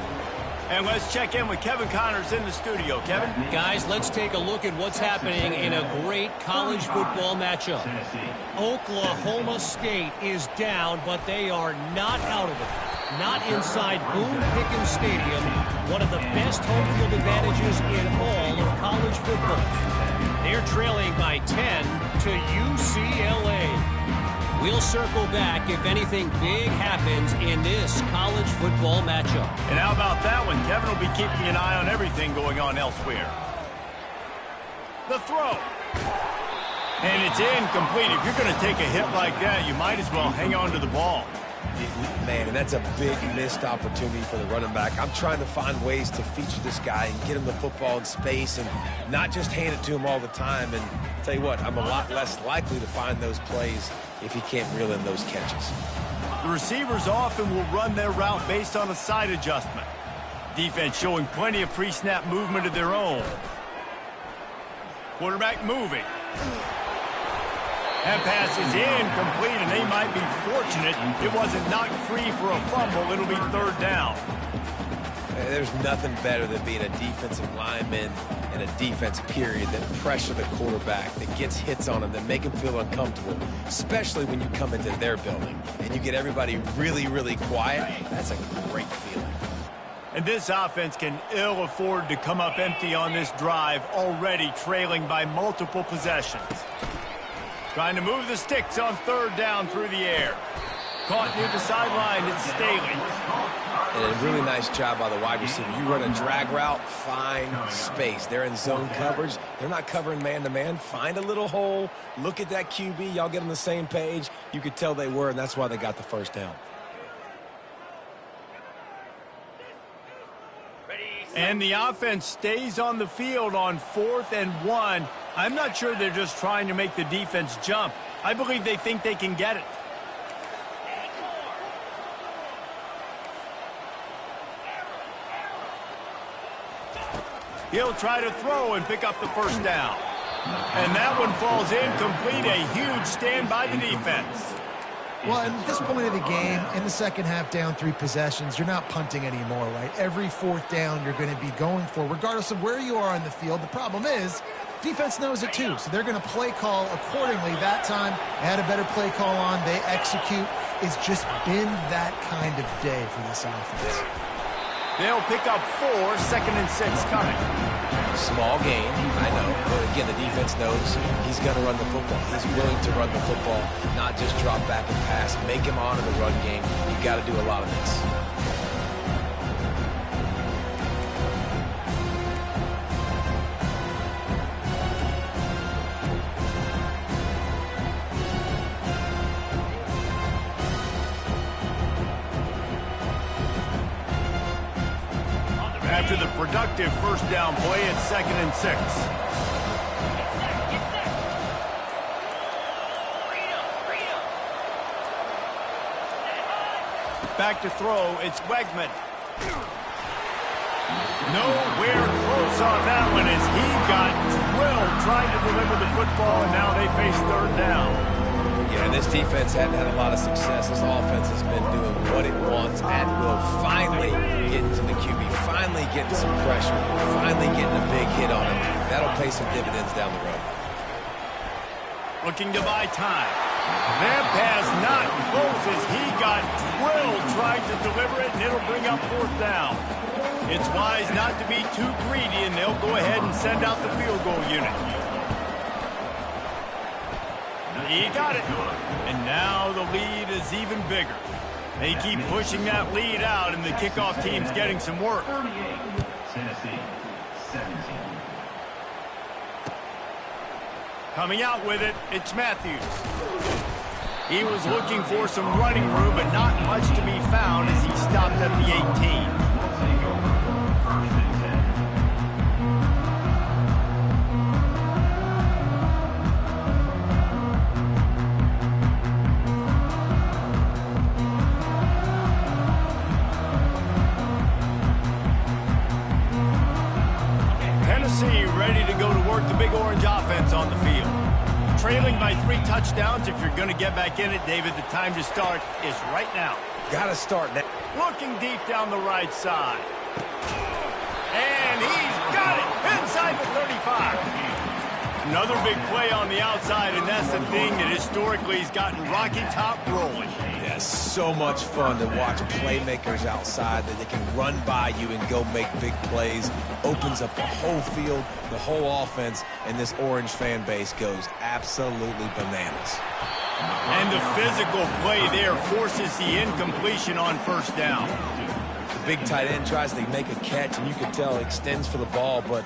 And let's check in with Kevin Connors in the studio. Kevin? Guys, let's take a look at what's happening in a great college football matchup. Oklahoma State is down, but they are not out of it. Not inside Boone Pickens Stadium, one of the best home field advantages in all of college football. They're trailing by 10 to UCLA. We'll circle back if anything big happens in this college football matchup. And how about that one? Kevin will be keeping an eye on everything going on elsewhere. The throw. And it's incomplete. If you're going to take a hit like that, you might as well hang on to the ball. Man, and that's a big missed opportunity for the running back. I'm trying to find ways to feature this guy and get him the football in space and not just hand it to him all the time. And tell you what, I'm a lot less likely to find those plays if he can't reel in those catches. The receivers often will run their route based on a side adjustment. Defense showing plenty of pre-snap movement of their own. Quarterback moving. That pass is incomplete, and they might be fortunate it wasn't knocked free for a fumble. It'll be 3rd down. There's nothing better than being a defensive lineman and a defense period that pressure the quarterback, that gets hits on him, that make him feel uncomfortable, especially when you come into their building and you get everybody really, really quiet. That's a great feeling. And this offense can ill afford to come up empty on this drive, already trailing by multiple possessions. Trying to move the sticks on third down through the air. Caught near the sideline, it's Staley. And a really nice job by the wide receiver. You run a drag route, find space. They're in zone coverage. They're not covering man-to-man. Find a little hole. Look at that QB. Y'all get on the same page. You could tell they were, and that's why they got the first down. And the offense stays on the field on 4th and 1. I'm not sure they're just trying to make the defense jump. I believe they think they can get it. He'll try to throw and pick up the first down. And that one falls incomplete. A huge stand by the defense. Well, at this point of the game, in the second half, down 3 possessions, you're not punting anymore, right? Every 4th down you're going to be going for, regardless of where you are on the field. The problem is, defense knows it too, so they're going to play call accordingly. That time, they had a better play call on. They execute. It's just been that kind of day for this offense. They'll pick up 4, 2nd and 6 coming. Small gain, I know. But again, the defense knows he's going to run the football. He's willing to run the football, not just drop back and pass. Make him honor the run game. You got to do a lot of this. After the productive first down play, it's 2nd and 6. Back to throw, it's Wegman. Nowhere close on that one as he got drilled trying to deliver the football, and now they face 3rd down. Yeah, this defense hadn't had a lot of success. This offense has been doing what it wants and will finally get into the QB, finally getting some pressure, finally getting a big hit on him. That'll pay some dividends down the road. Looking to buy time. That pass not close as he got drilled trying to deliver it, and it'll bring up 4th down. It's wise not to be too greedy, and they'll go ahead and send out the field goal unit. He got it. And now the lead is even bigger. They keep pushing that lead out, and the kickoff team's getting some work. Tennessee, 17. Coming out with it, it's Matthews. He was looking for some running room, but not much to be found as he stopped at the 18. Ready to go to work the big orange offense on the field. Trailing by 3 touchdowns. If you're going to get back in it, David, the time to start is right now. Got to start now. Looking deep down the right side. And he's got it inside the 35. Another big play on the outside, and that's the thing that historically has gotten Rocky Top rolling. Yeah, so much fun to watch playmakers outside that they can run by you and go make big plays. Opens up the whole field, the whole offense, and this orange fan base goes absolutely bananas. And the physical play there forces the incompletion on first down. The big tight end tries to make a catch, and you can tell extends for the ball, but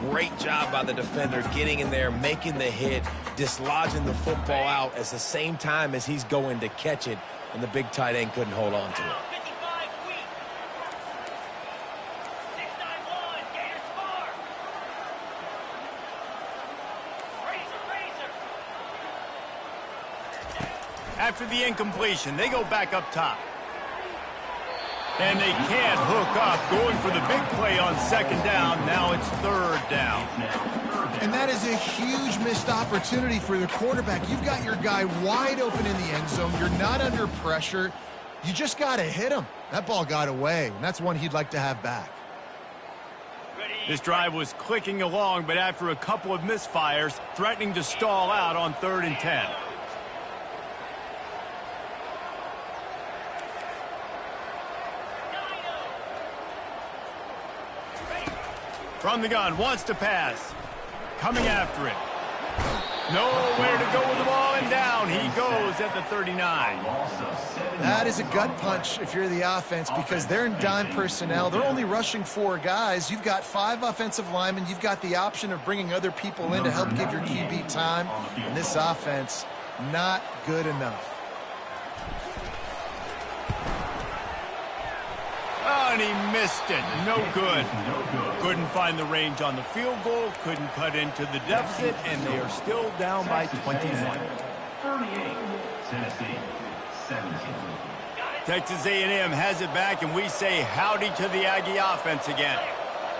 great job by the defender getting in there, making the hit, dislodging the football out at the same time as he's going to catch it, and the big tight end couldn't hold on to it. After the incompletion, they go back up top. And they can't hook up, going for the big play on 2nd down. Now it's 3rd down. And that is a huge missed opportunity for the quarterback. You've got your guy wide open in the end zone. You're not under pressure. You just got to hit him. That ball got away, and that's one he'd like to have back. This drive was clicking along, but after a couple of misfires, threatening to stall out on 3rd and 10. From the gun, wants to pass. Coming after it. Nowhere to go with the ball, and down he goes at the 39. That is a gut punch if you're the offense because they're in dime personnel. They're only rushing 4 guys. You've got 5 offensive linemen. You've got the option of bringing other people in to help give your QB time. And this offense, not good enough. Oh, and he missed it. No good. Couldn't find the range on the field goal, couldn't cut into the deficit, and they are still down by 21. 38, Tennessee, 17. Texas A&M has it back, and we say howdy to the Aggie offense again.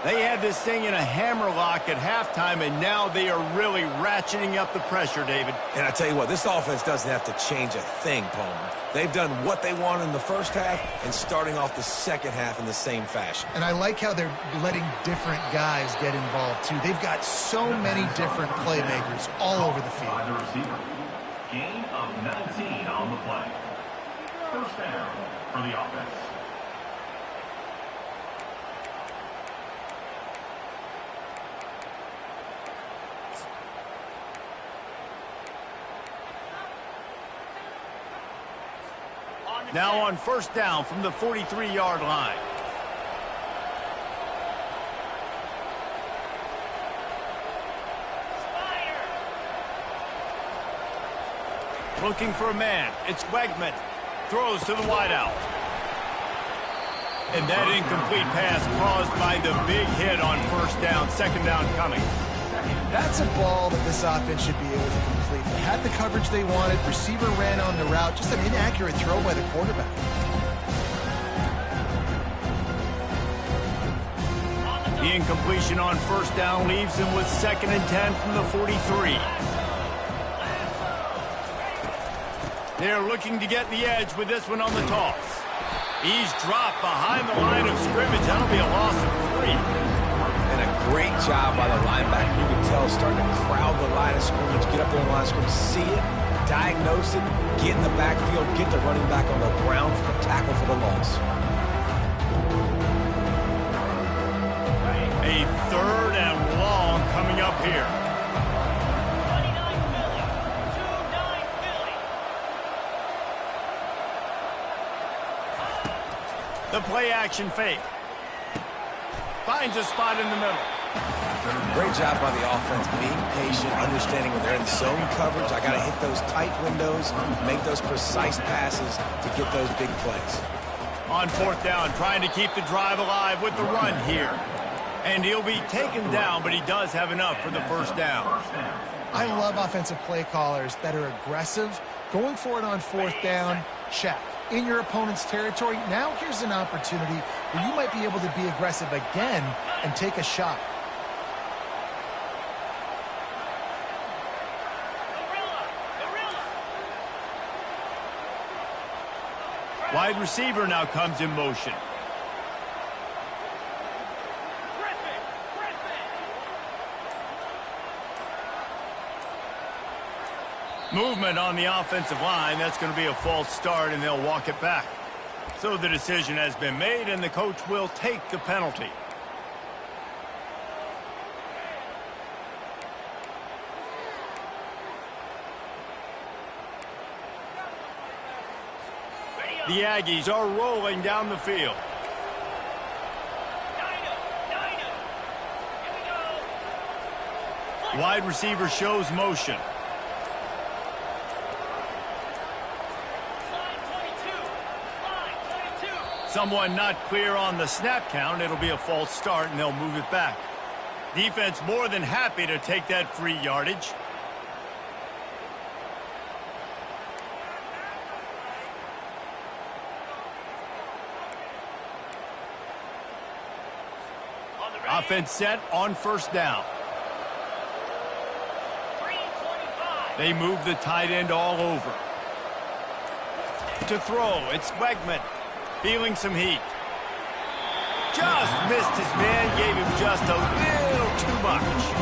They had this thing in a hammerlock at halftime, and now they are really ratcheting up the pressure, David. And I tell you what, this offense doesn't have to change a thing, Palmer. They've done what they want in the first half and starting off the second half in the same fashion. And I like how they're letting different guys get involved, too. They've got so many different playmakers all over the field. By the receiver. Gain of 19 on the play. First down for the offense. Now on first down from the 43-yard line. Looking for a man. It's Wegman. Throws to the wideout. And that incomplete pass caused by the big hit on first down. Second down coming. That's a ball that this offense should be able to complete. They had the coverage they wanted. Receiver ran on the route. Just an inaccurate throw by the quarterback. The incompletion on first down leaves him with 2nd and 10 from the 43. They're looking to get the edge with this one on the toss. He's dropped behind the line of scrimmage. That'll be a loss of 3. And a great job by the linebacker. You can tell starting to crowd the line of scrimmage, get up there in the line of scrimmage, see it, diagnose it, get in the backfield, get the running back on the ground for the tackle for the loss. A 3rd and long coming up here. 29 Philly. 2-9 Philly. The play action fake. Finds a spot in the middle. Great job by the offense, being patient, understanding when they're in zone coverage. I got to hit those tight windows, make those precise passes to get those big plays. On 4th down, trying to keep the drive alive with the run here. And he'll be taken down, but he does have enough for the first down. I love offensive play callers that are aggressive. Going for it on 4th down, check. In your opponent's territory, now here's an opportunity where you might be able to be aggressive again and take a shot. Wide receiver now comes in motion. Movement on the offensive line. That's going to be a false start, and they'll walk it back. So the decision has been made, and the coach will take the penalty. The Aggies are rolling down the field. Wide receiver shows motion. Someone not clear on the snap count. It'll be a false start, and they'll move it back. Defense more than happy to take that free yardage. Offense set on first down. They move the tight end all over. To throw, it's Wegman. Feeling some heat. Just missed his man, gave him just a little too much.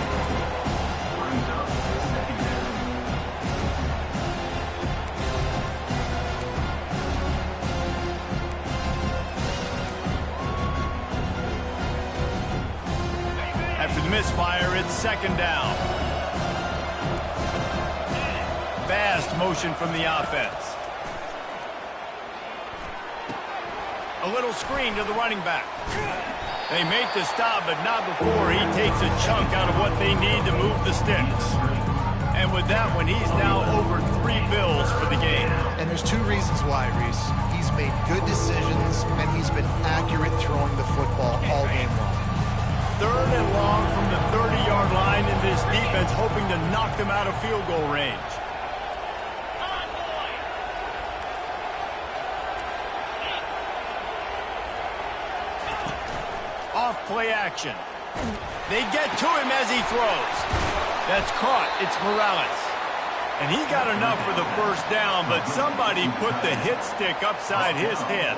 misfire. It's second down. Fast motion from the offense. A little screen to the running back. They make the stop, but not before he takes a chunk out of what they need to move the sticks. And with that one, he's now over 3 bills for the game. And there's 2 reasons why, Reese. He's made good decisions, and he's been accurate throwing the football all game long. 3rd and long from the 30-yard line, in this defense hoping to knock them out of field goal range. Off play action. They get to him as he throws. That's caught. It's Morales. And he got enough for the first down, but somebody put the hit stick upside his head.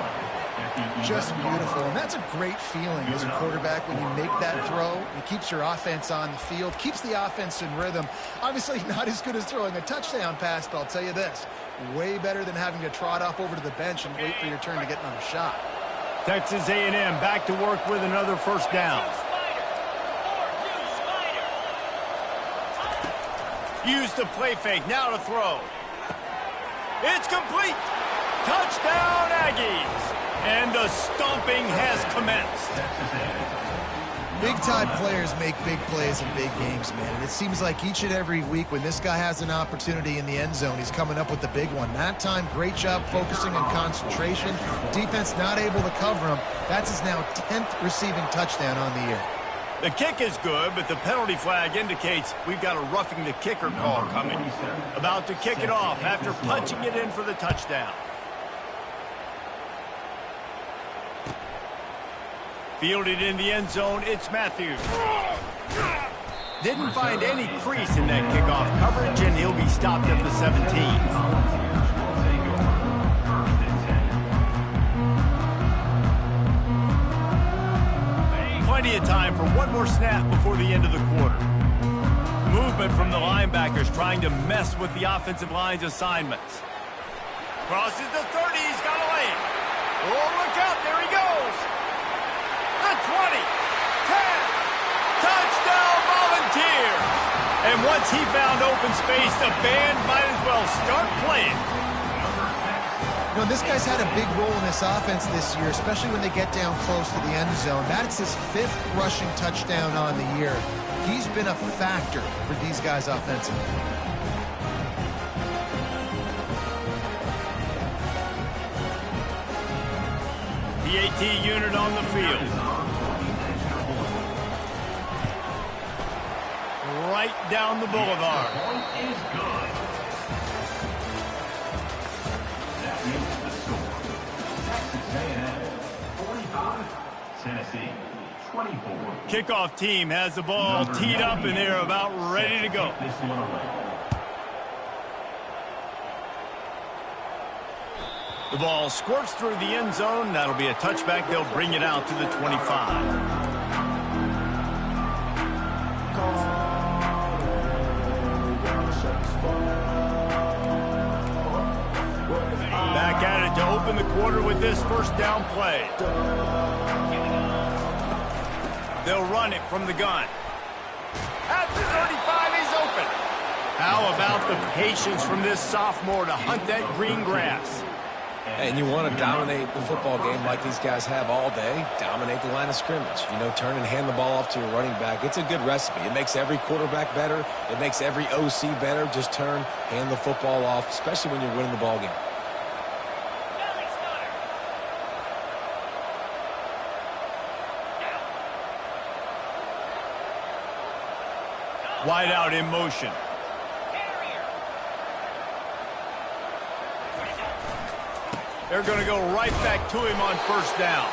Just beautiful. And that's a great feeling as a quarterback when you make that throw. It keeps your offense on the field, keeps the offense in rhythm. Obviously not as good as throwing a touchdown pass, but I'll tell you this, way better than having to trot off over to the bench and wait for your turn to get another shot. Texas A&M back to work with another first down. Use the play fake, now to throw. It's complete. Touchdown, Aggies. And the stomping has commenced. Big-time players make big plays in big games, man. And it seems like each and every week when this guy has an opportunity in the end zone, he's coming up with the big one. That time, great job focusing on concentration. Defense not able to cover him. That's his now 10th receiving touchdown on the year. The kick is good, but the penalty flag indicates we've got a roughing the kicker call coming. About to kick it off after punching it in for the touchdown. Fielded in the end zone, it's Matthews. Didn't find any crease in that kickoff coverage, and he'll be stopped at the 17. Plenty of time for one more snap before the end of the quarter. Movement from the linebackers trying to mess with the offensive line's assignments. Crosses the 30, he's got a lane. Oh, look out, there he goes. The 20, 10, touchdown Volunteers. And once he found open space, the band might as well start playing. You know, this guy's had a big role in this offense this year, especially when they get down close to the end zone. That's his 5th rushing touchdown on the year. He's been a factor for these guys offensively. The AT unit on the field. Right down the boulevard. Point is good. That makes the score. Texas A&M 45, Tennessee 24. Kickoff team has the ball teed up, and they're about ready to go. This one away. The ball squirts through the end zone. That'll be a touchback. They'll bring it out to the 25. Back at it to open the quarter with this first down play. They'll run it from the gun. At the 35, he's open. How about the patience from this sophomore to hunt that green grass? And you want to dominate the football game like these guys have all day, dominate the line of scrimmage. You know, turn and hand the ball off to your running back. It's a good recipe. It makes every quarterback better. It makes every OC better. Just turn, hand the football off, especially when you're winning the ball game. Wide out in motion. They're going to go right back to him on first down.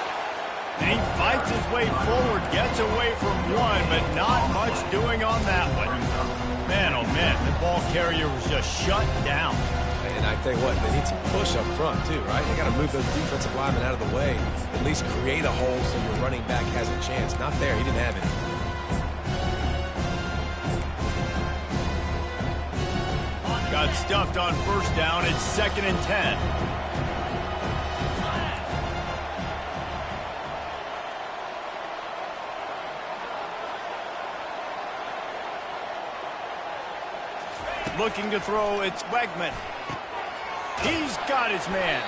And he fights his way forward, gets away from one, but not much doing on that one. Man, oh man, the ball carrier was just shut down. And I tell you what, they need some push up front too, right? They got to move those defensive linemen out of the way, at least create a hole so your running back has a chance. Not there, he didn't have any. Got stuffed on first down. It's 2nd and 10. Looking to throw, it's Wegman. He's got his man.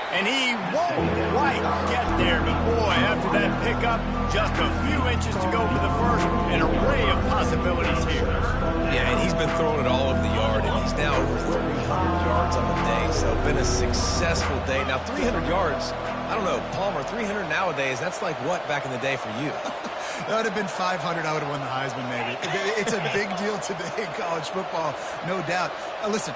And he won't quite get there, but boy, after that pickup, just a few inches to go for the first. An array of possibilities here. Yeah, and he's been throwing it all over the yard, and he's now over 300 yards on the day, so been a successful day. Now, 300 yards, I don't know, Palmer, 300 nowadays, that's like what back in the day for you? That would have been 500. I would have won the Heisman, maybe. It's a big deal today in college football, no doubt. Listen,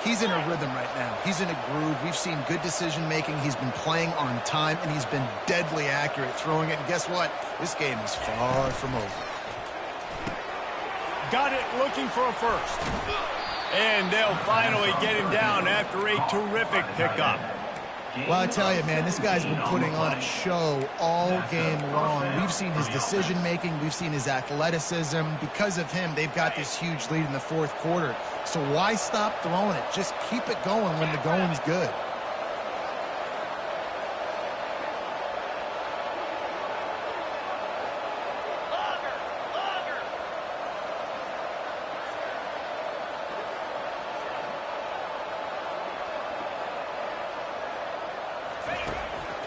he's in a rhythm right now. He's in a groove. We've seen good decision-making. He's been playing on time, and he's been deadly accurate throwing it. And guess what? This game is far from over. Got it, looking for a first. And they'll finally get him down after a terrific pickup. Well, I tell you, man, this guy's been putting on a show all game long. We've seen his decision-making. We've seen his athleticism. Because of him, they've got this huge lead in the fourth quarter. So why stop throwing it? Just keep it going when the going's good.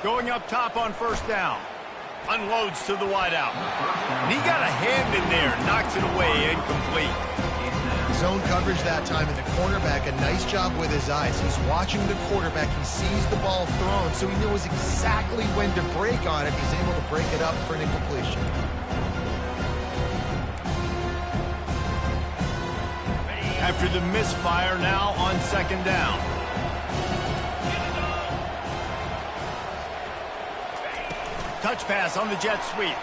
Going up top on first down. Unloads to the wideout. And he got a hand in there. Knocks it away. Incomplete. Zone coverage that time, and the cornerback, a nice job with his eyes. He's watching the quarterback. He sees the ball thrown, so he knows exactly when to break on it. He's able to break it up for an incompletion. After the misfire, now on second down. Touch pass on the jet sweep.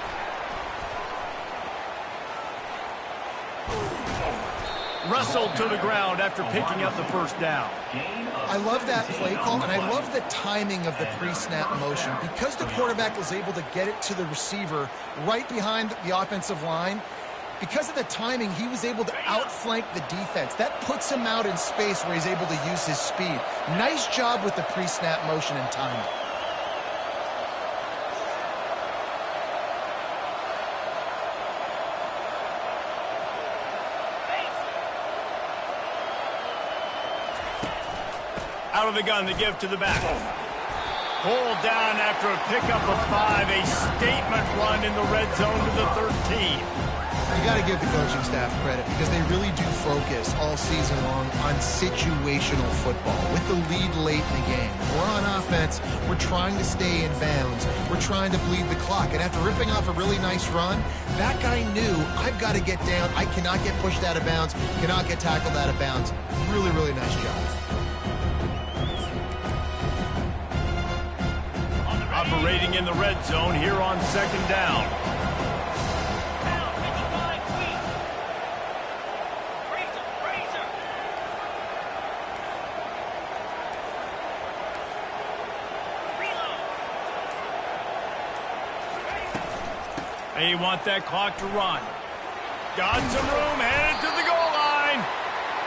Wrestled to the ground after picking up the first down. I love that play call, and I love the timing of the pre-snap motion. Because the quarterback was able to get it to the receiver right behind the offensive line, because of the timing, he was able to outflank the defense. That puts him out in space where he's able to use his speed. Nice job with the pre-snap motion and timing. Out of the gun to give to the back. Pulled down after a pickup of 5. A statement run in the red zone to the 13. You got to give the coaching staff credit because they really do focus all season long on situational football with the lead late in the game. If we're on offense, we're trying to stay in bounds. We're trying to bleed the clock. And after ripping off a really nice run, that guy knew, I've got to get down. I cannot get pushed out of bounds, cannot get tackled out of bounds. Really, really nice job. Operating in the red zone here on second down. They want that clock to run. Got some room, headed to the goal line.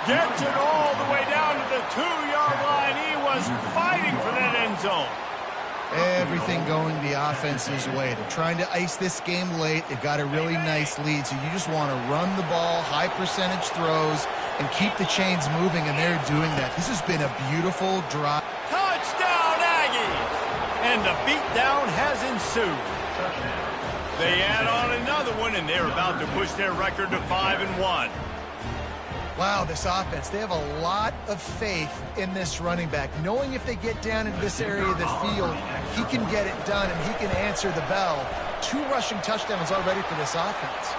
Gets it all the way down to the 2-yard line. He was fighting for that end zone. Everything going the offense's way. They're trying to ice this game late. They've got a really nice lead, so you just want to run the ball, high percentage throws, and keep the chains moving, and they're doing that. This has been a beautiful drive. Touchdown, Aggies! And the beatdown has ensued. They add on another one, and they're about to push their record to 5-1. Wow, this offense, they have a lot of faith in this running back, knowing if they get down into this area of the field, he can get it done and he can answer the bell. 2 rushing touchdowns already for this offense.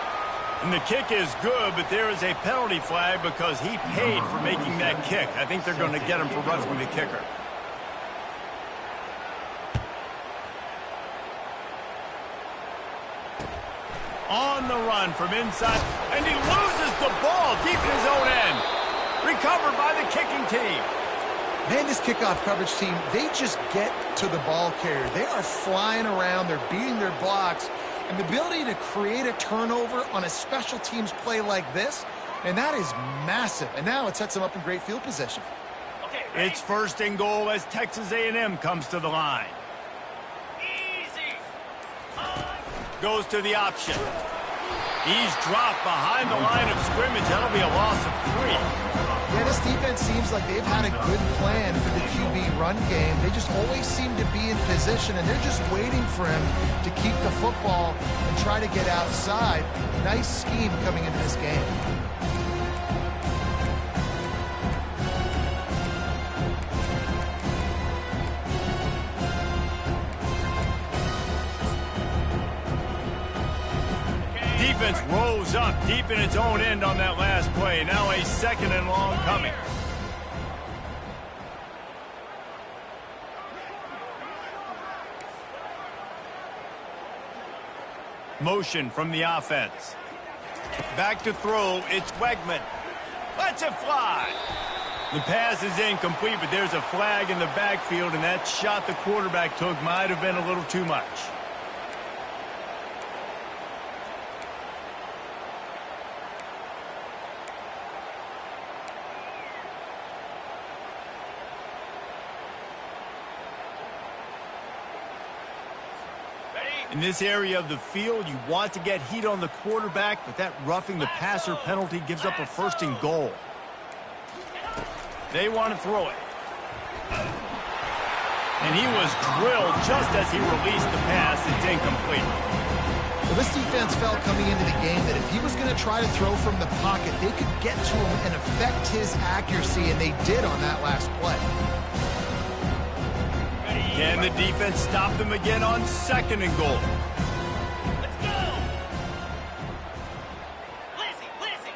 And the kick is good, but there is a penalty flag because he paid for making that kick. I think they're going to get him for roughing the kicker. On the run from inside, and he loses the ball deep in his own end. Recovered by the kicking team. Man, this kickoff coverage team, they just get to the ball carrier. They are flying around, they're beating their blocks, and the ability to create a turnover on a special teams play like this, and that is massive. And now it sets them up in great field position. It's first and goal as Texas A&M comes to the line. Goes to the option. He's dropped behind the line of scrimmage. That'll be a loss of 3. Yeah, this defense seems like they've had a good plan for the QB run game. They just always seem to be in position, and they're just waiting for him to keep the football and try to get outside. Nice scheme coming into this game. Defense rose up deep in its own end on that last play. Now a 2nd and long coming. Motion from the offense. Back to throw. It's Wegman. Lets it fly. The pass is incomplete, but there's a flag in the backfield, and that shot the quarterback took might have been a little too much. In this area of the field, you want to get heat on the quarterback, but that roughing the passer penalty gives up a 1st and goal. They want to throw it. And he was drilled just as he released the pass. It's incomplete. Well, this defense felt coming into the game that if he was going to try to throw from the pocket, they could get to him and affect his accuracy, and they did on that last play. Can the defense stop them again on 2nd and goal? Let's go! Lizzie, Lizzie!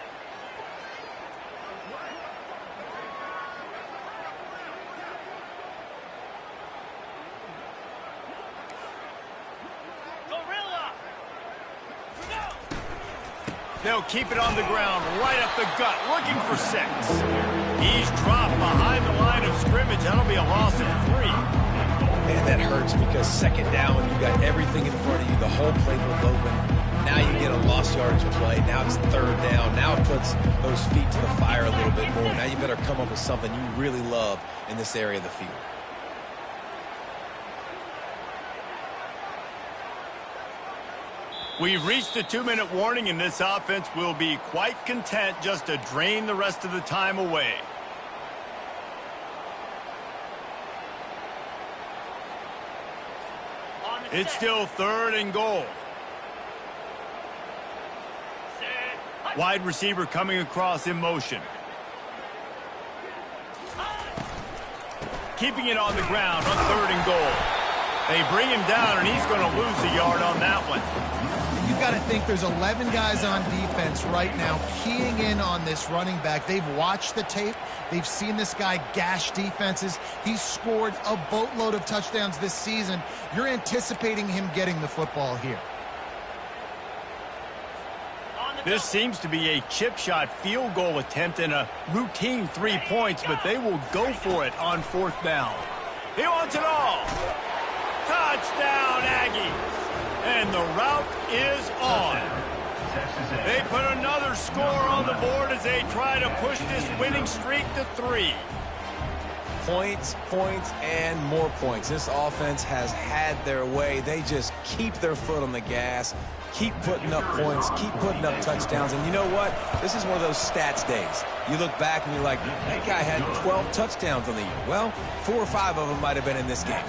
Gorilla! Go! They'll keep it on the ground, right up the gut, looking for 6. He's dropped behind the line of scrimmage. That'll be a loss of 3. Man, that hurts because 2nd down, you got everything in front of you, the whole playbook open. Now you get a lost yardage play. Now it's 3rd down. Now it puts those feet to the fire a little bit more. Now you better come up with something you really love in this area of the field. We've reached the 2-minute warning, and this offense will be quite content just to drain the rest of the time away. It's still 3rd and goal. Wide receiver coming across in motion. Keeping it on the ground on 3rd and goal. They bring him down, and he's going to lose a yard on that one. You've got to think there's 11 guys on defense right now keying in on this running back. They've watched the tape. They've seen this guy gash defenses. He's scored a boatload of touchdowns this season. You're anticipating him getting the football here. This seems to be a chip shot field goal attempt and a routine 3 points, but they will go for it on 4th down. He wants it all. Touchdown, Aggies. And the route is on. They put another score on the board as they try to push this winning streak to 3. Points, points, and more points. This offense has had their way. They just keep their foot on the gas, keep putting up points, keep putting up touchdowns. And you know what? This is one of those stats days. You look back and you're like, that guy had 12 touchdowns on the year. Well, 4 or 5 of them might have been in this game.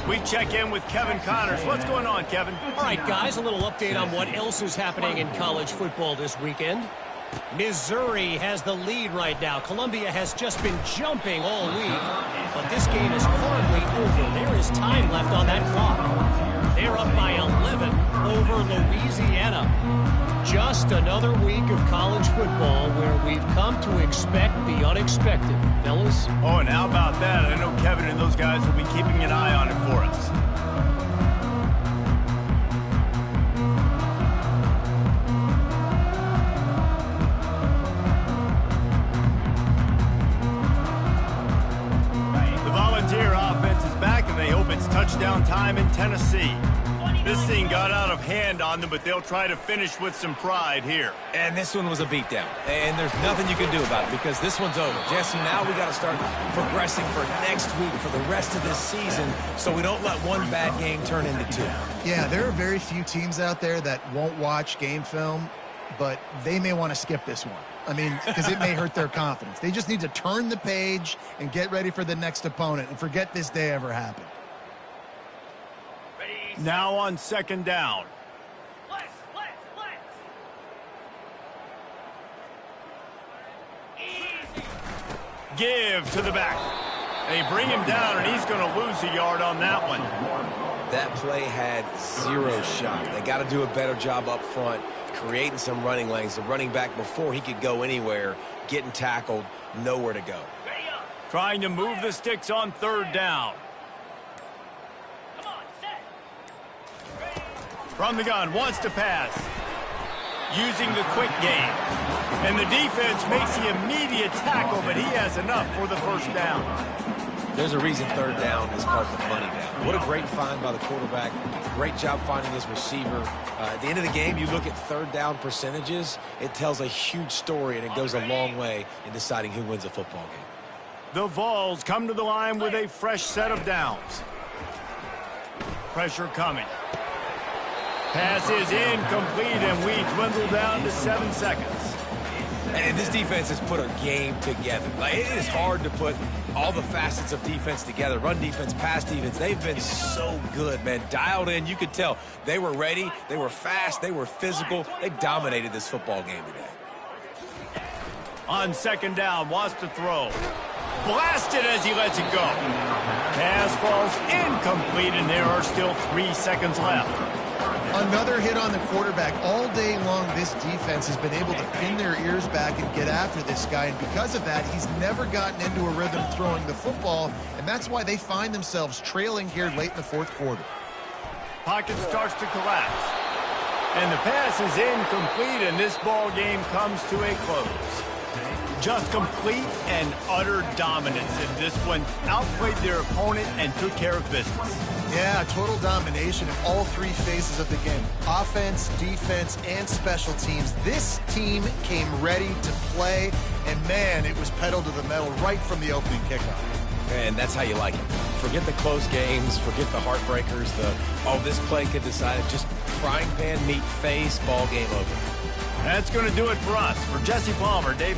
We check in with Kevin Connors. What's going on, Kevin? All right, guys, a little update on what else is happening in college football this weekend. Missouri has the lead right now. Columbia has just been jumping all week, but this game is hardly over. There is time left on that clock. They're up by 11 over Louisiana. Just another week of college football where we've come to expect the unexpected, fellas. Oh, and how about that? I know Kevin and those guys will be keeping an eye on it for us. The Volunteer offense is back, and they hope it's touchdown time in Tennessee. This thing got out of hand on them, but they'll try to finish with some pride here. And this one was a beatdown. And there's nothing you can do about it because this one's over. Jesse, now we got to start progressing for next week for the rest of this season so we don't let one bad game turn into 2. Yeah, there are very few teams out there that won't watch game film but they may want to skip this one. I mean, because it may hurt their confidence. They just need to turn the page and get ready for the next opponent and forget this day ever happened. Ready, Now on second down. blitz. Easy. Give to the back. They bring him down, and he's going to lose a yard on that one. That play had 0 shot. They got to do a better job up front, creating some running lanes. The running back, before he could go anywhere, getting tackled, nowhere to go. Ready up. Trying to move the sticks on third down. Come on, set. Ready. From the gun, wants to pass. Using the quick game. And the defense makes the immediate tackle, but he has enough for the first down. There's a reason third down is called the money down. What a great find by the quarterback. Great job finding his receiver. At the end of the game, you look at third down percentages. It tells a huge story, and it goes a long way in deciding who wins a football game. The Vols come to the line with a fresh set of downs. Pressure coming. Pass is incomplete, and we dwindle down to 7 seconds. And this defense has put a game together. Like, it is hard to put all the facets of defense together. Run defense, pass defense. They've been so good, man. Dialed in. You could tell they were ready. They were fast. They were physical. They dominated this football game today. On second down, wants to throw. Blasted as he lets it go. Pass falls incomplete, and there are still 3 seconds left. Another hit on the quarterback. All day long, this defense has been able to pin their ears back and get after this guy, and because of that, he's never gotten into a rhythm throwing the football, and that's why they find themselves trailing here late in the fourth quarter. Pocket starts to collapse. And the pass is incomplete, and this ball game comes to a close. Just complete and utter dominance in this one. Outplayed their opponent and took care of business. Yeah, total domination in all 3 phases of the game. Offense, defense, and special teams. This team came ready to play, and man, it was pedal to the metal right from the opening kickoff. And that's how you like it. Forget the close games, forget the heartbreakers, this play could decide it. Just frying pan meat face, ball game over. That's going to do it for us. For Jesse Palmer, Dave